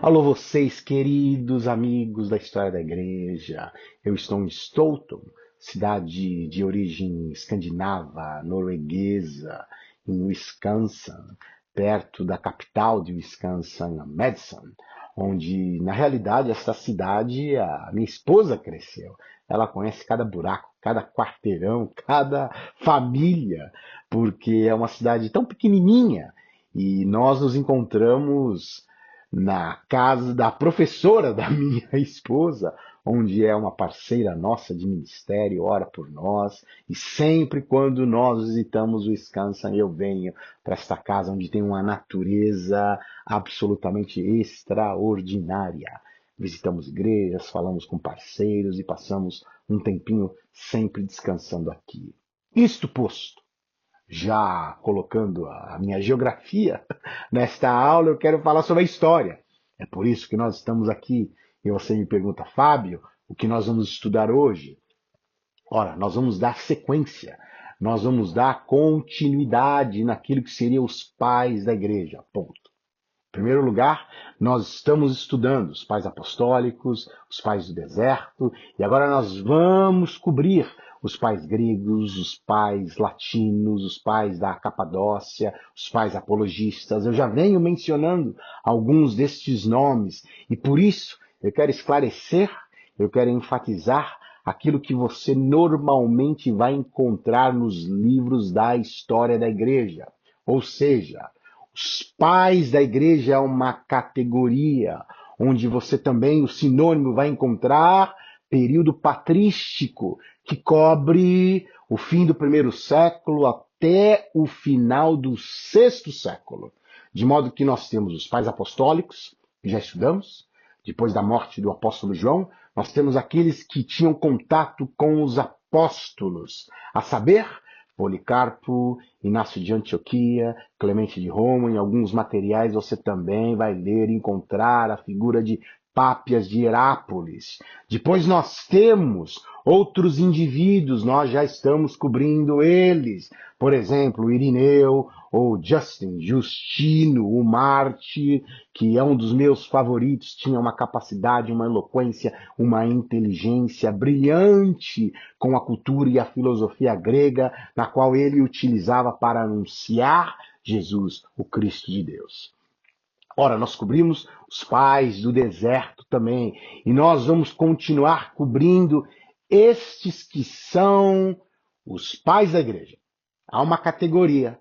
Alô, vocês, queridos amigos da história da igreja. Eu estou em Stoughton, cidade de origem escandinava, norueguesa, em Wisconsin, perto da capital de Wisconsin, Madison, onde, na realidade, essa cidade, a minha esposa cresceu. Ela conhece cada buraco, cada quarteirão, cada família, porque é uma cidade tão pequenininha. E nós nos encontramos na casa da professora da minha esposa, onde é uma parceira nossa de ministério, ora por nós, e sempre quando nós visitamos o Wisconsin, eu venho para esta casa onde tem uma natureza absolutamente extraordinária. Visitamos igrejas, falamos com parceiros e passamos um tempinho sempre descansando aqui. Isto posto, já colocando a minha geografia nesta aula, eu quero falar sobre a história. É por isso que nós estamos aqui. E você me pergunta, Fábio, o que nós vamos estudar hoje? Ora, nós vamos dar sequência, nós vamos dar continuidade naquilo que seriam os pais da igreja. Ponto. Em primeiro lugar, nós estamos estudando os pais apostólicos, os pais do deserto, e agora nós vamos cobrir os pais gregos, os pais latinos, os pais da Capadócia, os pais apologistas. Eu já venho mencionando alguns destes nomes, e por isso eu quero esclarecer, eu quero enfatizar aquilo que você normalmente vai encontrar nos livros da história da igreja. Ou seja, os pais da igreja é uma categoria onde você também, o sinônimo, vai encontrar período patrístico, que cobre o fim do primeiro século até o final do sexto século. De modo que nós temos os pais apostólicos, que já estudamos, depois da morte do apóstolo João, nós temos aqueles que tinham contato com os apóstolos, a saber, Policarpo, Inácio de Antioquia, Clemente de Roma. Em alguns materiais você também vai ler e encontrar a figura de Pápias de Herápolis. Depois nós temos outros indivíduos, nós já estamos cobrindo eles. Por exemplo, Irineu, ou Justino, o Marte, que é um dos meus favoritos, tinha uma capacidade, uma eloquência, uma inteligência brilhante com a cultura e a filosofia grega, na qual ele utilizava para anunciar Jesus, o Cristo de Deus. Ora, nós cobrimos os pais do deserto também, e nós vamos continuar cobrindo estes que são os pais da igreja. Há uma categoria,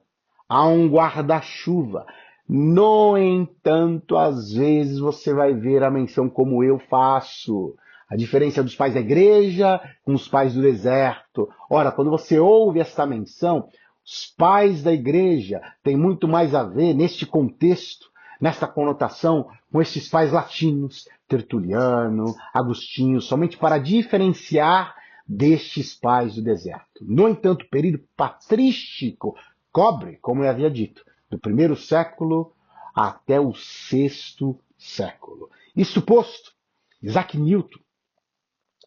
há um guarda-chuva. No entanto, às vezes você vai ver a menção como eu faço. A diferença dos pais da igreja com os pais do deserto. Ora, quando você ouve esta menção, os pais da igreja têm muito mais a ver neste contexto, nesta conotação, com esses pais latinos, Tertuliano, Agostinho, somente para diferenciar destes pais do deserto. No entanto, o período patrístico cobre, como eu havia dito, do primeiro século até o sexto século. Isso posto, Isaac Newton,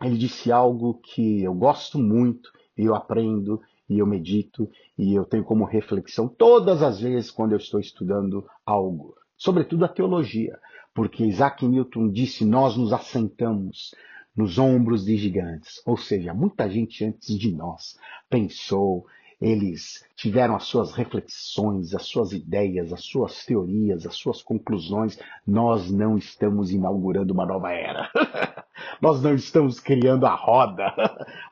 ele disse algo que eu gosto muito, e eu aprendo, e eu medito, e eu tenho como reflexão todas as vezes quando eu estou estudando algo, sobretudo a teologia, porque Isaac Newton disse, nós nos assentamos nos ombros de gigantes, ou seja, muita gente antes de nós pensou, eles tiveram as suas reflexões, as suas ideias, as suas teorias, as suas conclusões. Nós não estamos inaugurando uma nova era. Nós não estamos criando a roda.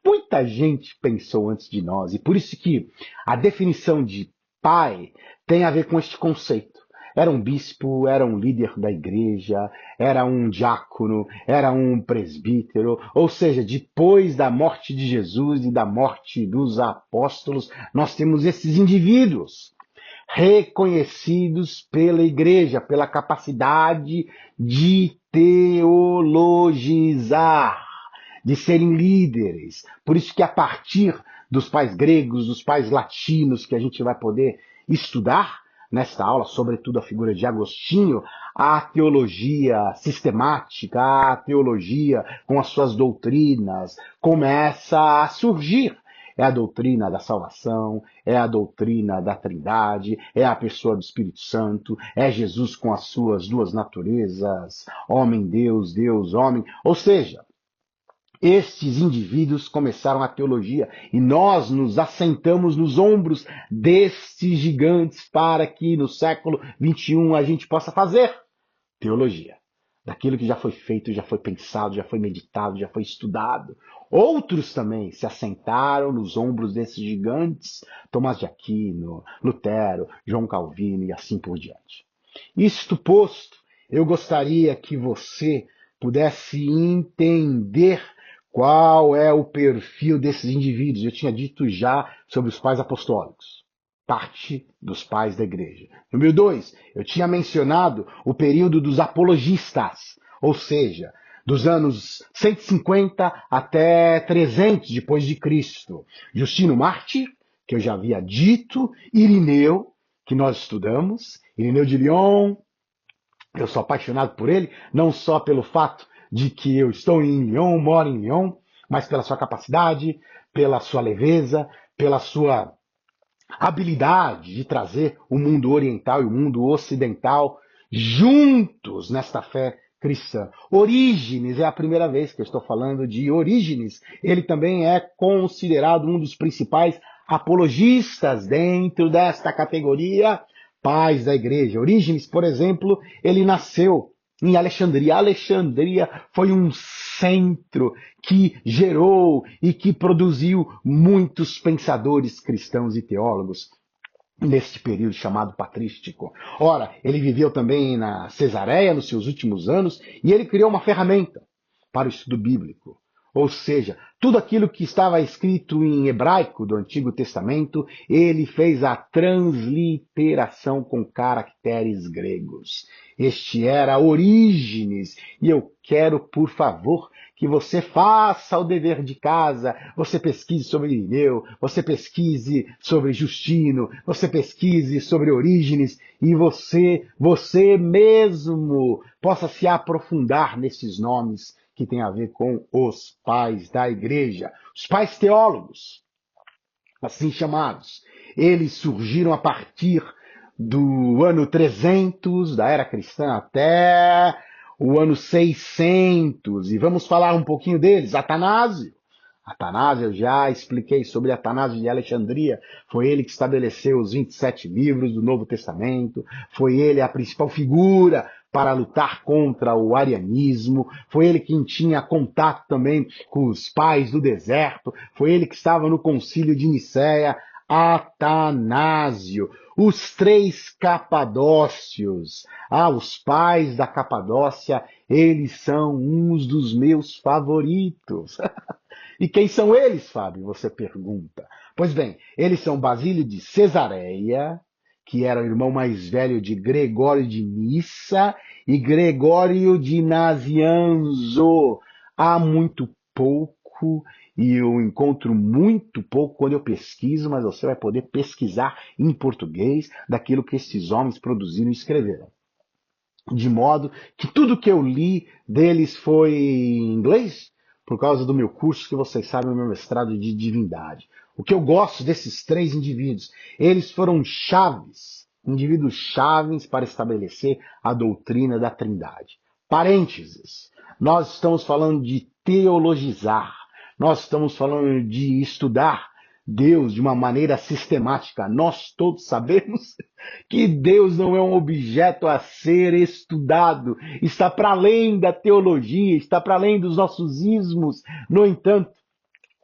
Muita gente pensou antes de nós, e por isso que a definição de pai tem a ver com este conceito. Era um bispo, era um líder da igreja, era um diácono, era um presbítero, ou seja, depois da morte de Jesus e da morte dos apóstolos, nós temos esses indivíduos reconhecidos pela igreja, pela capacidade de teologizar, de serem líderes. Por isso que a partir dos pais gregos, dos pais latinos, que a gente vai poder estudar nesta aula, sobretudo a figura de Agostinho, a teologia sistemática, a teologia com as suas doutrinas, começa a surgir. é a doutrina da salvação, é a doutrina da Trindade, é a pessoa do Espírito Santo, é Jesus com as suas duas naturezas, homem, Deus, Deus, homem. Ou seja, estes indivíduos começaram a teologia e nós nos assentamos nos ombros destes gigantes para que no século XXI a gente possa fazer teologia. Daquilo que já foi feito, já foi pensado, já foi meditado, já foi estudado. Outros também se assentaram nos ombros desses gigantes, Tomás de Aquino, Lutero, João Calvino e assim por diante. Isto posto, eu gostaria que você pudesse entender qual é o perfil desses indivíduos. Eu tinha dito já sobre os pais apostólicos, parte dos pais da igreja. Número 2, eu tinha mencionado o período dos apologistas, ou seja, dos anos 150 até 300 depois de Cristo. Justino Mártir, que eu já havia dito, Irineu, que nós estudamos, Irineu de Lyon. Eu sou apaixonado por ele, não só pelo fato de que eu estou em Lyon, moro em Lyon, mas pela sua capacidade, pela sua leveza, pela sua habilidade de trazer o mundo oriental e o mundo ocidental juntos nesta fé cristã. Orígenes é a primeira vez que eu estou falando de Orígenes. Ele também é considerado um dos principais apologistas dentro desta categoria, pais da igreja. Orígenes, por exemplo, ele nasceu em Alexandria. Alexandria foi um centro que gerou e que produziu muitos pensadores cristãos e teólogos neste período chamado patrístico. Ora, ele viveu também na Cesareia nos seus últimos anos e ele criou uma ferramenta para o estudo bíblico. Ou seja, tudo aquilo que estava escrito em hebraico do Antigo Testamento, ele fez a transliteração com caracteres gregos. Este era Orígenes, e eu quero, por favor, que você faça o dever de casa, você pesquise sobre Irineu, você pesquise sobre Justino, você pesquise sobre Orígenes, e você mesmo possa se aprofundar nesses nomes que tem a ver com os pais da igreja, os pais teólogos, assim chamados. Eles surgiram a partir do ano 300 da era cristã até o ano 600, e vamos falar um pouquinho deles. Atanásio, eu já expliquei sobre Atanásio de Alexandria, foi ele que estabeleceu os 27 livros do Novo Testamento, foi ele a principal figura para lutar contra o arianismo, foi ele quem tinha contato também com os pais do deserto, foi ele que estava no concílio de Nicéia. Atanásio, os três capadócios, os pais da Capadócia, eles são uns dos meus favoritos. E quem são eles, Fábio? Você pergunta. Pois bem, eles são Basílio de Cesareia, que era o irmão mais velho de Gregório de Nissa, e Gregório de Nazianzo. Há muito pouco, e eu encontro muito pouco quando eu pesquiso, mas você vai poder pesquisar em português daquilo que esses homens produziram e escreveram. De modo que tudo que eu li deles foi em inglês, por causa do meu curso, que vocês sabem, o meu mestrado de divindade. O que eu gosto desses três indivíduos, eles foram chaves, indivíduos chaves para estabelecer a doutrina da Trindade. Parênteses, nós estamos falando de teologizar, nós estamos falando de estudar Deus de uma maneira sistemática. Nós todos sabemos que Deus não é um objeto a ser estudado, está para além da teologia, está para além dos nossos ismos. No entanto,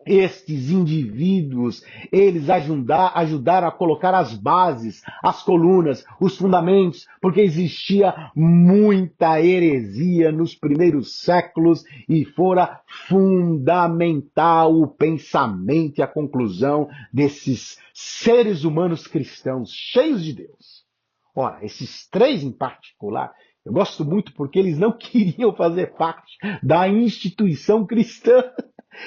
estes indivíduos, eles ajudaram a colocar as bases, as colunas, os fundamentos, porque existia muita heresia nos primeiros séculos e fora fundamental o pensamento e a conclusão desses seres humanos cristãos, cheios de Deus. Ora, esses três em particular, eu gosto muito porque eles não queriam fazer parte da instituição cristã.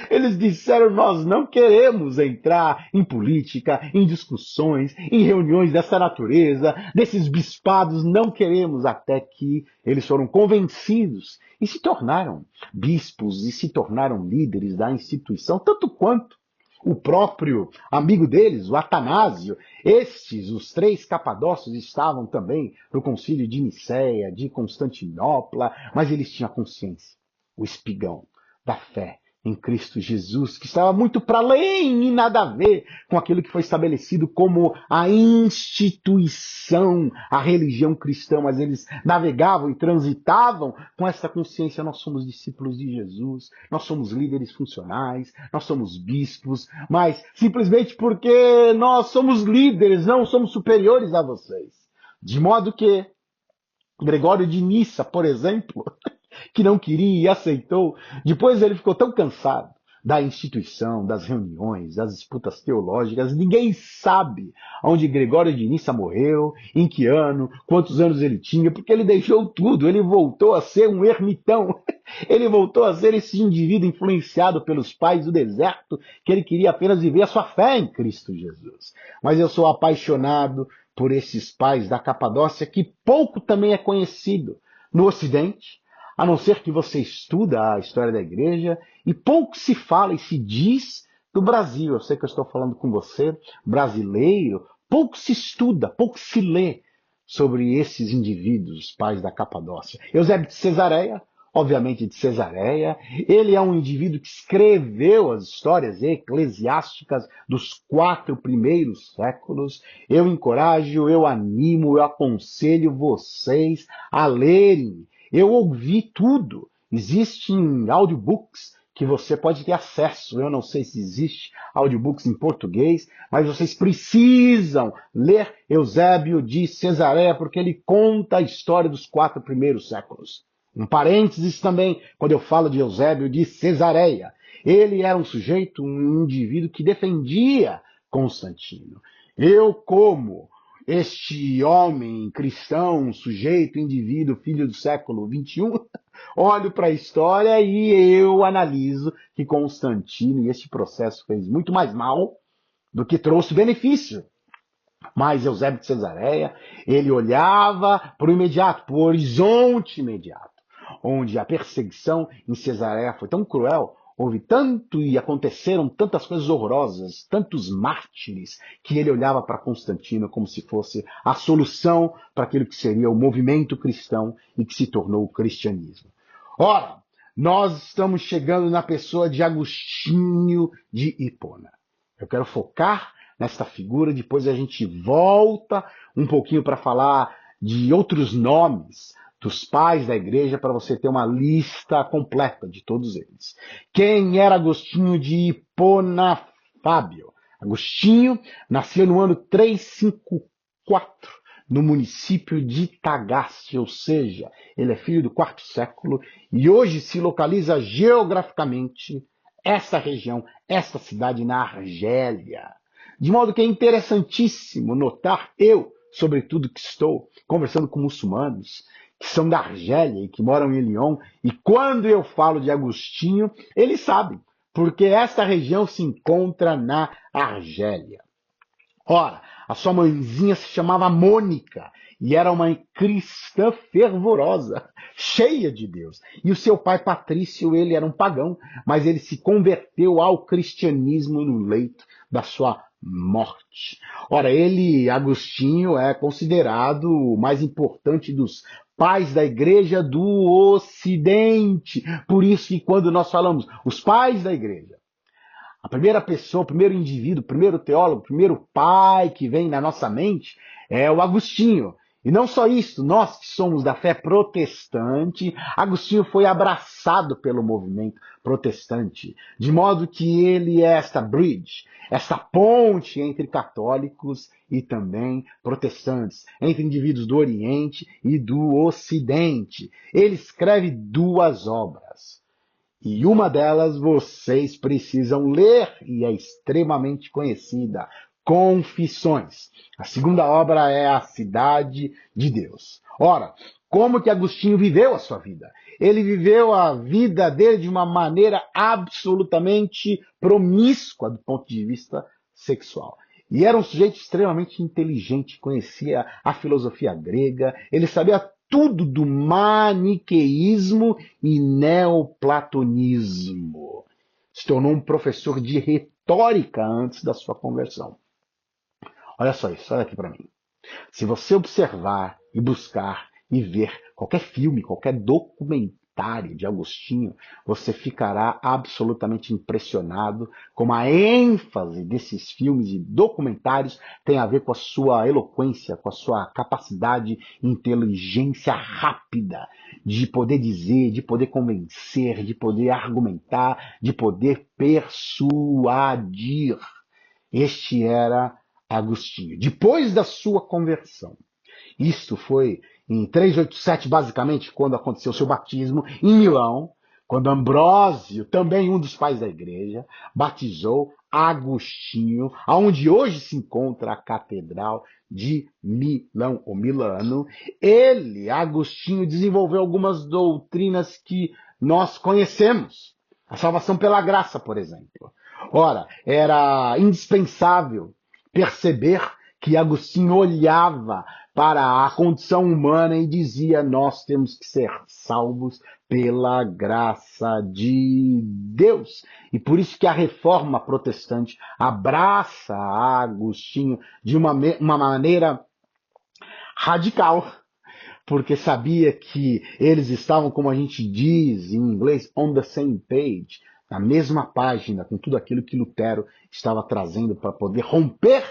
Eles disseram, nós não queremos entrar em política, em discussões, em reuniões dessa natureza, desses bispados, não queremos, até que eles foram convencidos e se tornaram bispos e se tornaram líderes da instituição, tanto quanto o próprio amigo deles, o Atanásio. Estes, os três capadócios, estavam também no concílio de Nicéia, de Constantinopla, mas eles tinham a consciência, o espigão da fé em Cristo Jesus, que estava muito para além e nada a ver com aquilo que foi estabelecido como a instituição, a religião cristã, mas eles navegavam e transitavam com essa consciência: nós somos discípulos de Jesus, nós somos líderes funcionais, nós somos bispos, mas simplesmente porque nós somos líderes, não somos superiores a vocês. De modo que Gregório de Nissa, por exemplo, que não queria e aceitou, depois ele ficou tão cansado da instituição, das reuniões, das disputas teológicas. Ninguém sabe onde Gregório de Nissa morreu, em que ano, quantos anos ele tinha, porque ele deixou tudo, ele voltou a ser um ermitão. Ele voltou a ser esse indivíduo influenciado pelos pais do deserto, que ele queria apenas viver a sua fé em Cristo Jesus. Mas eu sou apaixonado por esses pais da Capadócia, que pouco também é conhecido no Ocidente, a não ser que você estuda a história da igreja, e pouco se fala e se diz do Brasil. Eu sei que eu estou falando com você, brasileiro, pouco se estuda, pouco se lê sobre esses indivíduos, os pais da Capadócia. Eusébio de Cesareia, obviamente de Cesareia, ele é um indivíduo que escreveu as histórias eclesiásticas dos 4 primeiros séculos. Eu encorajo, eu animo, eu aconselho vocês a lerem. Eu ouvi tudo. Existem audiobooks que você pode ter acesso. Eu não sei se existe audiobooks em português, mas vocês precisam ler Eusébio de Cesareia, porque ele conta a história dos 4 primeiros séculos. Um parênteses também, quando eu falo de Eusébio de Cesareia. Ele era um sujeito, um indivíduo que defendia Constantino. Eu, como este homem cristão, sujeito, indivíduo, filho do século XXI, olho para a história e eu analiso que Constantino e este processo fez muito mais mal do que trouxe benefício. Mas Eusébio de Cesareia, ele olhava para o imediato, para o horizonte imediato, onde a perseguição em Cesareia foi tão cruel, houve tanto e aconteceram tantas coisas horrorosas, tantos mártires, que ele olhava para Constantino como se fosse a solução para aquilo que seria o movimento cristão e que se tornou o cristianismo. Ora, nós estamos chegando na pessoa de Agostinho de Hipona. Eu quero focar nesta figura, depois a gente volta um pouquinho para falar de outros nomes dos pais da igreja, para você ter uma lista completa de todos eles. Quem era Agostinho de Hipona, Fábio? Agostinho nasceu no ano 354, no município de Tagaste, ou seja, ele é filho do 4º século e hoje se localiza geograficamente essa região, essa cidade na Argélia. De modo que é interessantíssimo notar, eu, sobretudo que estou conversando com muçulmanos, que são da Argélia e que moram em Lyon, e quando eu falo de Agostinho, eles sabem, porque esta região se encontra na Argélia. Ora, a sua mãezinha se chamava Mônica e era uma cristã fervorosa, cheia de Deus. E o seu pai Patrício, ele era um pagão, mas ele se converteu ao cristianismo no leito da sua morte. Ora, ele, Agostinho, é considerado o mais importante dos pais da igreja do Ocidente. Por isso que quando nós falamos os pais da igreja, a primeira pessoa, o primeiro indivíduo, o primeiro teólogo, o primeiro pai que vem na nossa mente é o Agostinho. E não só isso, nós que somos da fé protestante, Agostinho foi abraçado pelo movimento protestante, de modo que ele é esta bridge, essa ponte entre católicos e também protestantes, entre indivíduos do Oriente e do Ocidente. Ele escreve 2 obras. E uma delas vocês precisam ler e é extremamente conhecida, Confissões. A segunda obra é A Cidade de Deus. Ora, como que Agostinho viveu a sua vida? Ele viveu a vida dele de uma maneira absolutamente promíscua do ponto de vista sexual. E era um sujeito extremamente inteligente, conhecia a filosofia grega, ele sabia tudo do maniqueísmo e neoplatonismo. se tornou um professor de retórica antes da sua conversão. Olha só isso, olha aqui para mim. Se você observar e buscar e ver qualquer filme, qualquer documentário de Agostinho, você ficará absolutamente impressionado como a ênfase desses filmes e documentários tem a ver com a sua eloquência, com a sua capacidade e inteligência rápida de poder dizer, de poder convencer, de poder argumentar, de poder persuadir. Este era Agostinho. Depois da sua conversão, isto foi em 387, basicamente, quando aconteceu o seu batismo, em Milão, quando Ambrósio, também um dos pais da igreja, batizou Agostinho, aonde hoje se encontra a Catedral de Milão, ou Milano. Ele, Agostinho, desenvolveu algumas doutrinas que nós conhecemos. A salvação pela graça, por exemplo. Ora, era indispensável perceber que Agostinho olhava para a condição humana e dizia: nós temos que ser salvos pela graça de Deus. E por isso que a reforma protestante abraça Agostinho de uma maneira radical, porque sabia que eles estavam, como a gente diz em inglês, on the same page, na mesma página, com tudo aquilo que Lutero estava trazendo para poder romper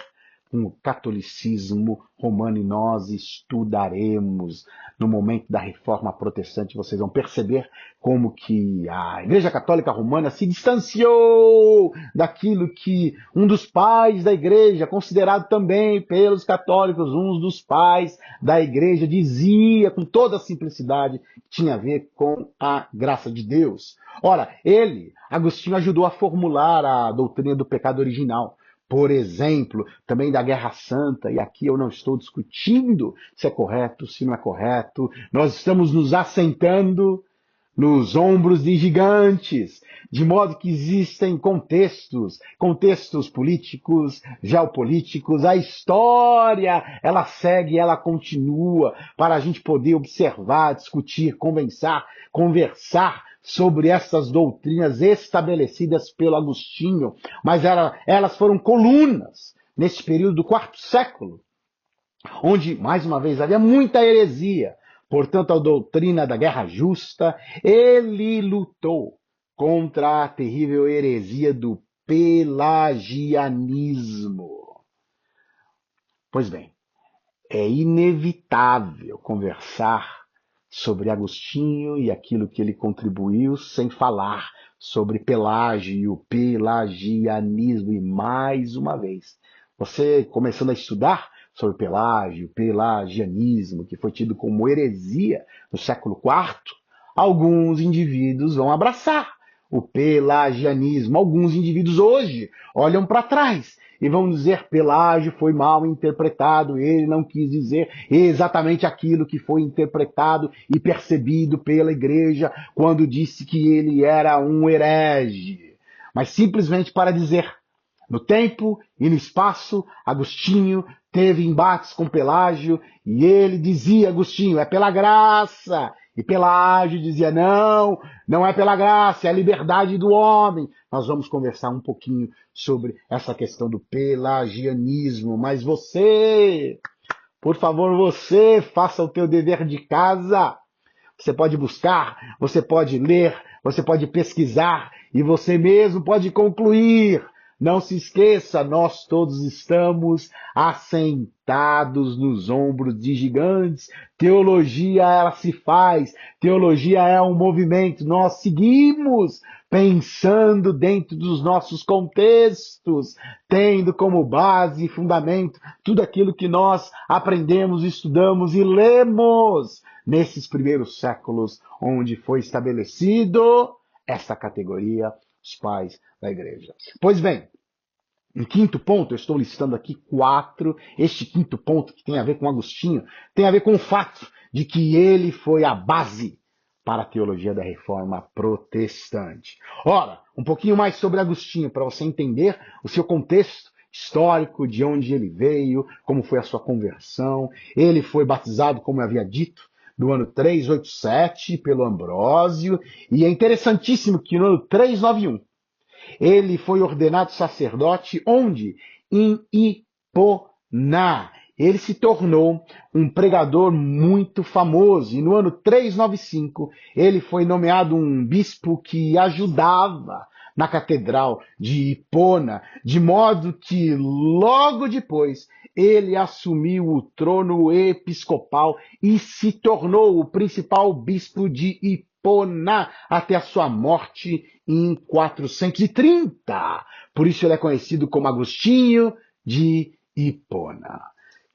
com o catolicismo romano. E nós estudaremos no momento da reforma protestante, vocês vão perceber como que a Igreja Católica Romana se distanciou daquilo que um dos pais da Igreja, considerado também pelos católicos um dos pais da Igreja, dizia com toda a simplicidade que tinha a ver com a graça de Deus. Ora, ele, Agostinho, ajudou a formular a doutrina do pecado original. Por exemplo, também da Guerra Santa, e aqui eu não estou discutindo se é correto, se não é correto, nós estamos nos assentando nos ombros de gigantes, de modo que existem contextos políticos, geopolíticos, a história, ela segue, ela continua, para a gente poder observar, discutir, conversar sobre essas doutrinas estabelecidas pelo Agostinho, mas elas foram colunas nesse período do quarto século, onde, mais uma vez, havia muita heresia. Portanto, a doutrina da guerra justa, ele lutou contra a terrível heresia do pelagianismo. Pois bem, é inevitável conversar sobre Agostinho e aquilo que ele contribuiu sem falar sobre Pelágio, o pelagianismo. E mais uma vez, você começando a estudar sobre Pelágio, pelagianismo, que foi tido como heresia no século IV, alguns indivíduos vão abraçar o pelagianismo. Alguns indivíduos hoje olham para trás e vão dizer: Pelágio foi mal interpretado, ele não quis dizer exatamente aquilo que foi interpretado e percebido pela igreja quando disse que ele era um herege. Mas simplesmente para dizer: no tempo e no espaço, Agostinho teve embates com Pelágio e ele dizia: Agostinho, é pela graça. E Pelágio dizia: não, não é pela graça, é a liberdade do homem. Nós vamos conversar um pouquinho sobre essa questão do pelagianismo. Mas você, por favor, você faça o teu dever de casa. Você pode buscar, você pode ler, você pode pesquisar e você mesmo pode concluir. Não se esqueça, nós todos estamos assentados nos ombros de gigantes. Teologia, ela se faz. Teologia é um movimento. Nós seguimos pensando dentro dos nossos contextos, tendo como base e fundamento tudo aquilo que nós aprendemos, estudamos e lemos nesses primeiros séculos, onde foi estabelecido essa categoria, os pais da igreja. Pois bem, em quinto ponto, eu estou listando aqui 4. Este quinto ponto, que tem a ver com Agostinho, tem a ver com o fato de que ele foi a base para a teologia da reforma protestante. Ora, um pouquinho mais sobre Agostinho, para você entender o seu contexto histórico, de onde ele veio, como foi a sua conversão. Ele foi batizado, como eu havia dito, no ano 387 pelo Ambrósio, e é interessantíssimo que no ano 391, Ele foi ordenado sacerdote onde? Em Hiponá. Ele se tornou um pregador muito famoso e no ano 395 ele foi nomeado um bispo que ajudava na catedral de Hipona, de modo que logo depois ele assumiu o trono episcopal e se tornou o principal bispo de Hipona até a sua morte em 430. Por isso ele é conhecido como Agostinho de Hipona.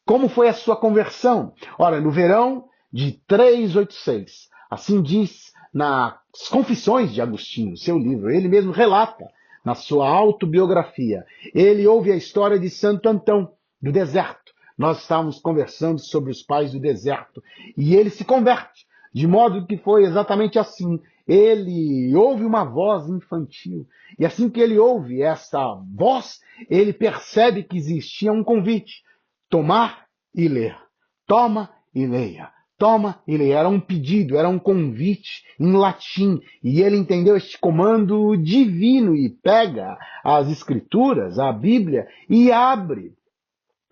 Como foi a sua conversão? Ora, no verão de 386, assim diz nas Confissões de Agostinho, seu livro, ele mesmo relata na sua autobiografia. Ele ouve a história de Santo Antão, do deserto. Nós estávamos conversando sobre os pais do deserto. E ele se converte, de modo que foi exatamente assim. Ele ouve uma voz infantil. E assim que ele ouve essa voz, ele percebe que existia um convite. Tomar e ler. Toma e leia. Toma e leia. Era um pedido, era um convite em latim. E ele entendeu este comando divino e pega as escrituras, a Bíblia, e abre.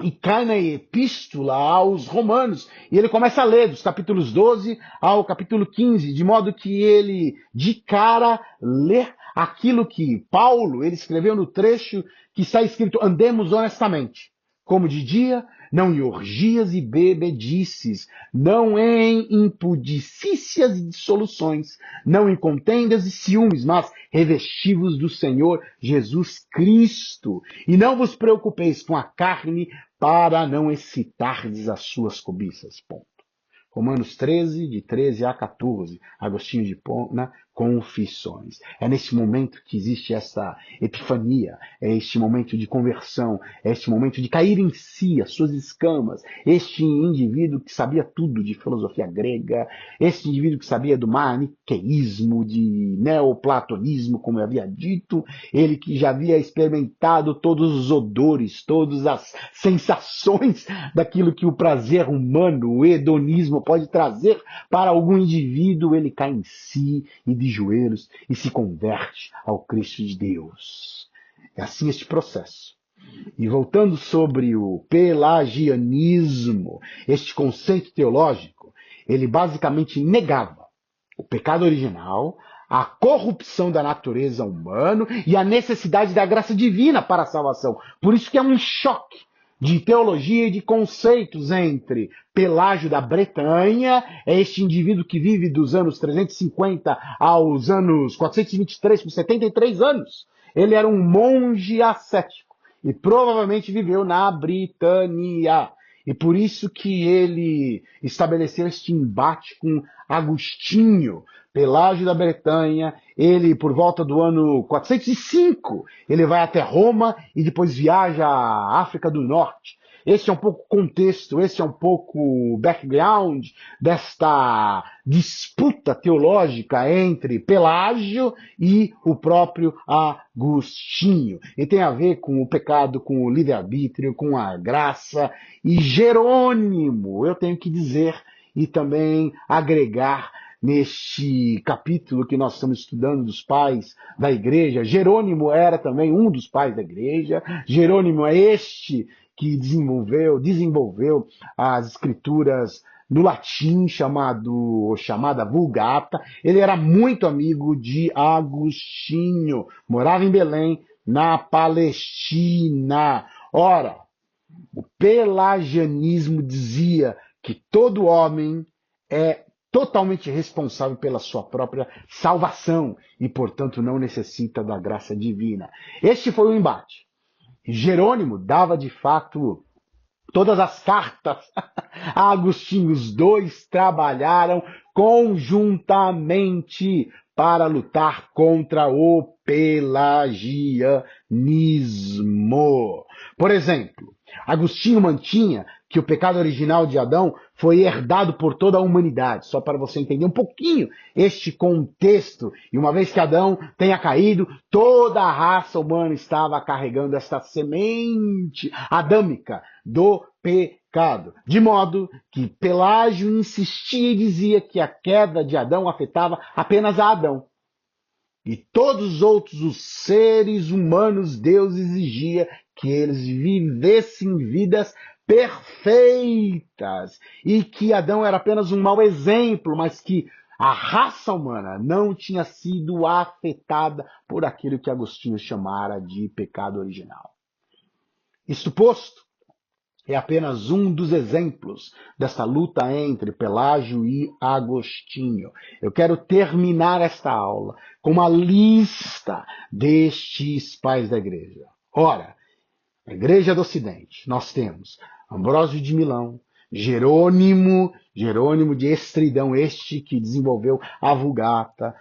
E cai na epístola aos Romanos. E ele começa a ler dos capítulos 12 ao capítulo 15, de modo que ele, de cara, lê aquilo que Paulo, ele escreveu no trecho que está escrito: andemos honestamente, como de dia, não em orgias e bebedices, não em impudicícias e dissoluções, não em contendas e ciúmes, mas revestivos do Senhor Jesus Cristo. E não vos preocupeis com a carne para não excitardes as suas cobiças. Ponto. Romanos 13, de 13 a 14, Agostinho de Hipona, Confissões. É nesse momento que existe essa epifania, é este momento de conversão, é este momento de cair em si, as suas escamas. Este indivíduo que sabia tudo de filosofia grega, este indivíduo que sabia do maniqueísmo, de neoplatonismo, como eu havia dito, ele que já havia experimentado todos os odores, todas as sensações daquilo que o prazer humano, o hedonismo pode trazer para algum indivíduo, ele cai em si e de joelhos e se converte ao Cristo de Deus. É assim este processo. E voltando sobre o pelagianismo, este conceito teológico, ele basicamente negava o pecado original, a corrupção da natureza humana e a necessidade da graça divina para a salvação. Por isso que é um choque de teologia e de conceitos entre Pelágio da Bretanha, é este indivíduo que vive dos anos 350 aos anos 423, com 73 anos. Ele era um monge ascético e provavelmente viveu na Britânia. E por isso que ele estabeleceu este embate com Agostinho, Pelágio da Bretanha. Ele, por volta do ano 405, ele vai até Roma e depois viaja à África do Norte. Este é um pouco o contexto, este é um pouco o background desta disputa teológica entre Pelágio e o próprio Agostinho. E tem a ver com o pecado, com o livre-arbítrio, com a graça. E Jerônimo, eu tenho que dizer, e também agregar neste capítulo que nós estamos estudando dos pais da igreja, Jerônimo era também um dos pais da igreja. Jerônimo é este que desenvolveu as escrituras no latim, chamada Vulgata. Ele era muito amigo de Agostinho, morava em Belém, na Palestina. Ora, o pelagianismo dizia que todo homem é totalmente responsável pela sua própria salvação e, portanto, não necessita da graça divina. Este foi o embate. Jerônimo dava, de fato, todas as cartas a Agostinho. Os dois trabalharam conjuntamente para lutar contra o pelagianismo. Por exemplo, Agostinho mantinha que o pecado original de Adão foi herdado por toda a humanidade, só para você entender um pouquinho este contexto. E uma vez que Adão tenha caído, toda a raça humana estava carregando esta semente adâmica do pecado. De modo que Pelágio insistia e dizia que a queda de Adão afetava apenas a Adão. e todos os outros os seres humanos, Deus exigia que eles vivessem vidas perfeitas e que Adão era apenas um mau exemplo, mas que a raça humana não tinha sido afetada por aquilo que Agostinho chamara de pecado original. Isto posto, é apenas um dos exemplos dessa luta entre Pelágio e Agostinho. Eu quero terminar esta aula com uma lista destes pais da igreja. Ora, na Igreja do Ocidente, nós temos Ambrósio de Milão, Jerônimo de Estridão, este que desenvolveu a Vulgata,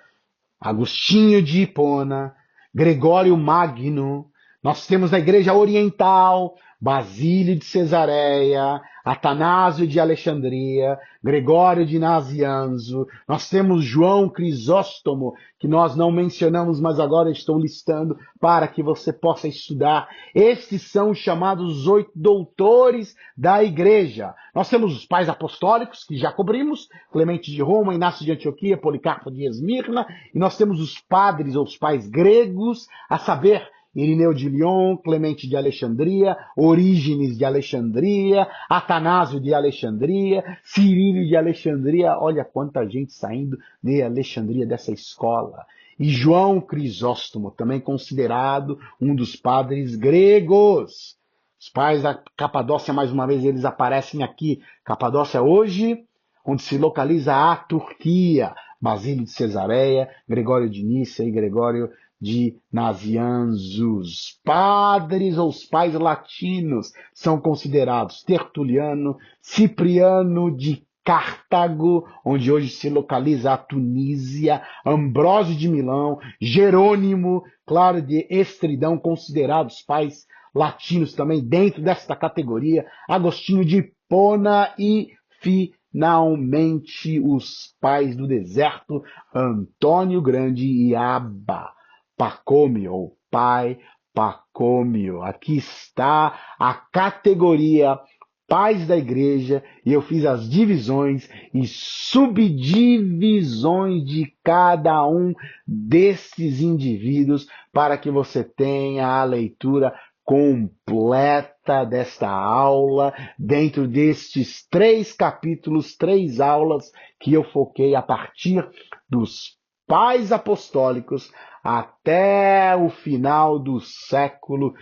Agostinho de Hipona, Gregório Magno. Nós temos na Igreja Oriental Basílio de Cesareia, Atanásio de Alexandria, Gregório de Nazianzo. Nós temos João Crisóstomo, que nós não mencionamos, mas agora estou listando para que você possa estudar. Estes são os chamados 8 doutores da Igreja. Nós temos os pais apostólicos, que já cobrimos, Clemente de Roma, Inácio de Antioquia, Policarpo de Esmirna, e nós temos os padres ou os pais gregos, a saber, Irineu de Lyon, Clemente de Alexandria, Orígenes de Alexandria, Atanásio de Alexandria, Cirílio de Alexandria. Olha quanta gente saindo de Alexandria dessa escola. E João Crisóstomo, também considerado um dos padres gregos. Os pais da Capadócia, mais uma vez, eles aparecem aqui. Capadócia hoje, onde se localiza a Turquia. Basílio de Cesareia, Gregório de Nícia e Gregório de Nazianzo. Os padres ou os pais latinos são considerados Tertuliano, Cipriano de Cartago, onde hoje se localiza a Tunísia, Ambrósio de Milão, Jerônimo, claro, de Estridão, considerados pais latinos também dentro desta categoria, Agostinho de Hipona e finalmente os pais do deserto, Antônio Grande e Abba Pacômio, ou pai Pacômio. Aqui está a categoria pais da igreja, e eu fiz as divisões e subdivisões de cada um desses indivíduos para que você tenha a leitura completa desta aula, dentro destes 3 capítulos, 3 aulas que eu foquei a partir dos pais apostólicos até o final do século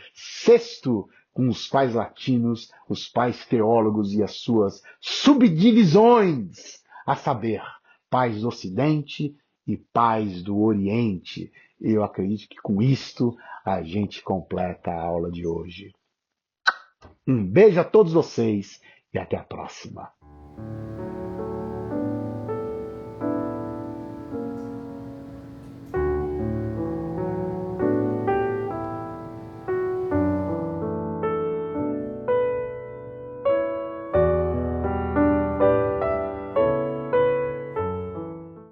VI, com os pais latinos, os pais teólogos e as suas subdivisões, a saber, pais do Ocidente e pais do Oriente. Eu acredito que com isto a gente completa a aula de hoje. Um beijo a todos vocês e até a próxima.